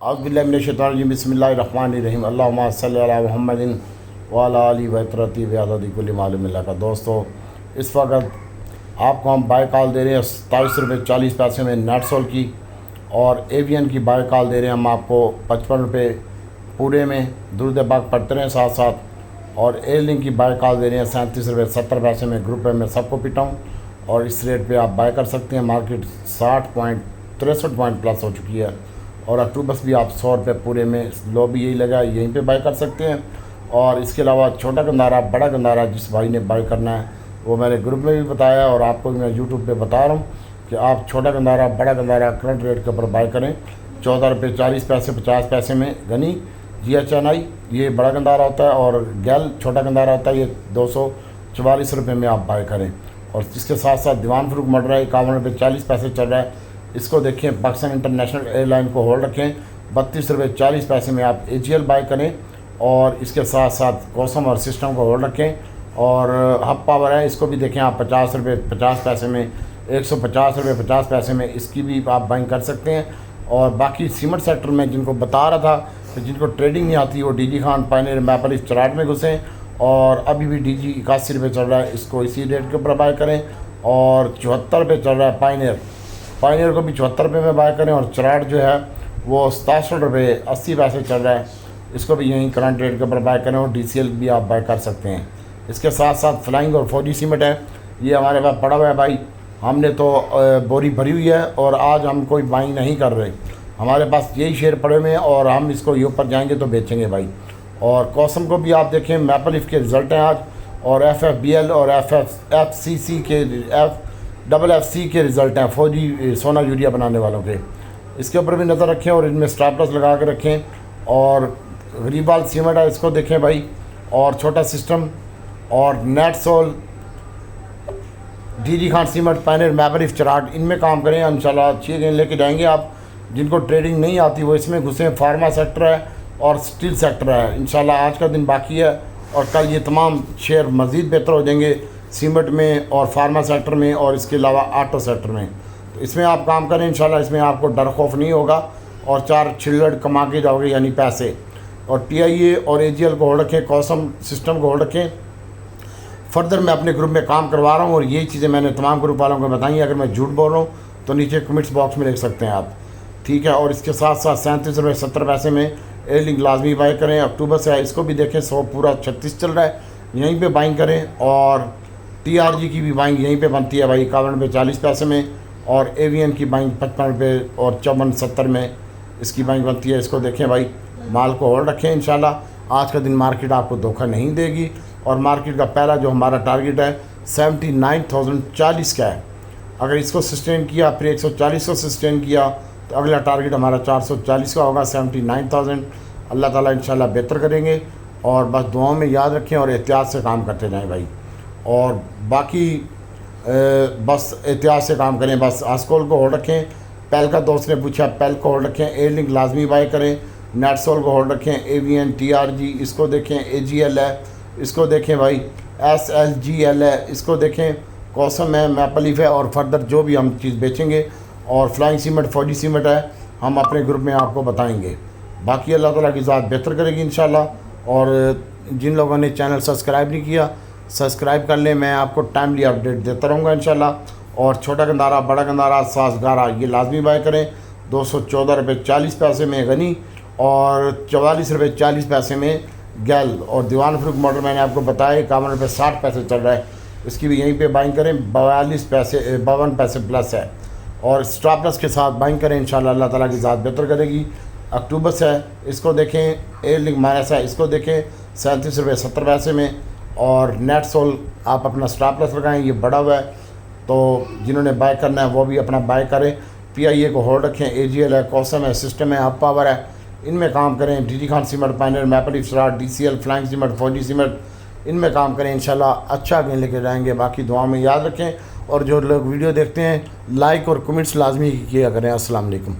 औज़ुबिल्लाहि बिस्मिल्लाहिर्रहमानिर्रहीम अल्लाहुम्मा सल्लि अला मुहम्मदिन व अला आलिहि व तरती व अददी कुल्ली मालूम का। दोस्तों, इस वक्त आपको हम बाय कॉल दे रहे हैं 27 रुपये 40 पैसे में नेटसोल की, और एवियन की बाय कॉल दे रहे हैं हम आपको 55 रुपये पूरे में। दुरूद पाक पढ़ते रहें साथ साथ। और एयरलिंक की बाय कॉल दे रहे हैं 37 रुपये 70 पैसे में। ग्रुप में मैं सबको पिटाऊँ और इस रेट पे आप बाय कर सकते हैं। मार्केट 63 पॉइंट प्लस हो चुकी है और अक्टूबर भी आप 100 रुपये पूरे में, लो भी यही लगा, यहीं पे बाय कर सकते हैं। और इसके अलावा छोटा गंदारा, बड़ा गंदारा जिस भाई ने बाय करना है वो मैंने ग्रुप में भी बताया और आपको भी मैं यूट्यूब पे बता रहा हूँ कि आप छोटा गंदारा, बड़ा गंदारा करंट रेट के ऊपर बाय करें। 14 रुपये 40 पैसे 50 पैसे में गनी GHNI ये बड़ा गंदारा होता है, और गैल छोटा गंदारा होता है, ये 244 रुपये में आप बाय करें। और इसके साथ साथ दीवान फ्रूट मटर है 51 रुपये 40 पैसे चल रहा है। इसको देखें, पाकिस्तान इंटरनेशनल एयरलाइन को होल्ड रखें, 32 रुपये 40 पैसे में आप AGL बाय करें। और इसके साथ साथ कोसम और सिस्टम को होल्ड रखें। और हब पावर है, इसको भी देखें आप 50 रुपये 50 पैसे में, 150 रुपये 50 पैसे में इसकी भी आप बाइंग कर सकते हैं। और बाकी सीमेंट सेक्टर में जिनको बता रहा था कि जिनको ट्रेडिंग नहीं आती वो DG खान पायनियर मैपल इस चराट में घुसें, और अभी भी DG 81 रुपये चल रहा है, इसको इसी रेट के ऊपर बाय करें। और 74 रुपये चल रहा है पायनियर को भी 74 रुपये में बाय करें। और चराट जो है वो 67 रुपये 80 पैसे चल रहा है, इसको भी यहीं करंट रेट के ऊपर बाय करें। और DCL भी आप बाय कर सकते हैं। इसके साथ साथ फ्लाइंग और 4G सीमेंट है, ये हमारे पास पड़ा हुआ है भाई। हमने तो बोरी भरी हुई है और आज हम कोई बाइंग नहीं कर रहे, हमारे पास यही शेयर पड़े हुए हैं और हम इसको ये ऊपर जाएंगे तो बेचेंगे भाई। और कॉसम को भी आप देखें, मैपल इफ के रिज़ल्ट हैं आज, और FFBL और FFC के FFC के रिज़ल्ट हैं 4G सोना यूरिया बनाने वालों के। इसके ऊपर भी नज़र रखें और इनमें स्टॉप लॉस लगा के रखें। और गरीबाल सीमेंट है, इसको देखें भाई। और छोटा सिस्टम और Netsol, DG Khan cement, Pioneer Maple इफ चराट, इनमें काम करें इंशाल्लाह। अच्छी गेंद लेके जाएंगे आप। जिनको ट्रेडिंग नहीं आती वो इसमें घुसें। फार्मा सेक्टर है और स्टील सेक्टर है। इंशाल्लाह आज का दिन बाकी है और कल ये तमाम शेयर मज़ीद बेहतर हो जाएंगे सीमेंट में और फार्मा सेक्टर में और इसके अलावा ऑटो सेक्टर में। तो इसमें आप काम करें इंशाल्लाह, इसमें आपको डर खौफ नहीं होगा और 4 छिल्लड़ कमा के जाओगे यानी पैसे। और TIA और AGL को होल्ड रखें, कॉसम सिस्टम को होल्ड रखें। फर्दर मैं अपने ग्रुप में काम करवा रहा हूँ और यही चीज़ें मैंने तमाम ग्रुप वालों को बताई। अगर मैं झूठ बोल रहा हूँ तो नीचे कमेंट्स बॉक्स में लिख सकते हैं आप, ठीक है। और इसके साथ साथ 37 रुपये 70 पैसे में एयरलिंक लाजमी बाई करें। अक्टूबर से इसको भी देखें, 100 पूरा 36 चल रहा है, यहीं पे बाइंग करें। और TRG की भी बाइंग यहीं पे बनती है भाई 51 रुपये 40 पैसे में। और एवियन की बाइंग 55 रुपये और 54-70 में इसकी बाइंग बनती है। इसको देखें भाई, माल को होल्ड रखें इंशाल्लाह। आज का दिन मार्केट आपको धोखा नहीं देगी। और मार्केट का पहला जो हमारा टारगेट है 79,040 का है। अगर इसको सस्टेन किया, फिर 140 को सस्टेन किया, तो अगला टारगेट हमारा 440 का होगा, 79,000। अल्लाह ताला इंशाल्लाह बेहतर करेंगे। और बस दुआओं में याद रखें और एहतियात से काम करते जाएं भाई। और बाकी बस एहतियात से काम करें। बस आस्कोल को होल्ड रखें। पेल का दोस्त ने पूछा, पेल को होल्ड रखें। एयरलिंक लाजमी बाय करें। नेटसोल को होल्ड रखें। एवियन, TRG इसको देखें। AGL है, इसको देखें भाई। SLGL है, इसको देखें। कॉसम है, मैपल लीफ है। और फर्दर जो भी हम चीज़ बेचेंगे, और फ्लाइंग सीमेंट 4G सीमेंट है, हम अपने ग्रुप में आपको बताएंगे। बाकी अल्लाह ताला की ज़ात बेहतर करेगी इंशाल्लाह। और जिन लोगों ने चैनल सब्सक्राइब नहीं किया, सब्सक्राइब कर लें, मैं आपको टाइमली अपडेट देता रहूँगा इंशाल्लाह। और छोटा गंदारा, बड़ा गंदारा, सासगारा ये लाजमी बाय करें। 214 रुपये 40 पैसे में गनी और 44 रुपये 40 पैसे में गैल। और दीवान फ्रूट मॉडल मैंने आपको बताया 51 रुपये 60 पैसे चल रहा है, इसकी भी यहीं पे बाइंग करें। 52 पैसे प्लस है। और स्टॉप लॉस के साथ बाइंग करें इंशाल्लाह। अल्लाह ताला की ज़ात बेहतर करेगी। अक्टूबर से है, इसको देखें। एयरलिंक माइनस है, इसको देखें 37 रुपये 70 पैसे में। और नेटसोल आप अपना स्टॉप लॉस लगाएं, ये बड़ा हुआ है, तो जिन्होंने बाय करना है वो भी अपना बाय करें। PIA को होल्ड रखें। AGL है, कॉसम है, सिस्टम है, हब पावर है, इनमें काम करें। DG Khan cement, Pioneer Maple इफ Cherat, DCL, Flying cement, 4G cement, इनमें काम करें इंशाल्लाह। अच्छा गेंद लेके जाएंगे। बाकी दुआ में याद रखें। और जो लोग वीडियो देखते हैं, लाइक और कमेंट्स लाजमी किया करें। अस्सलाम वालेकुम।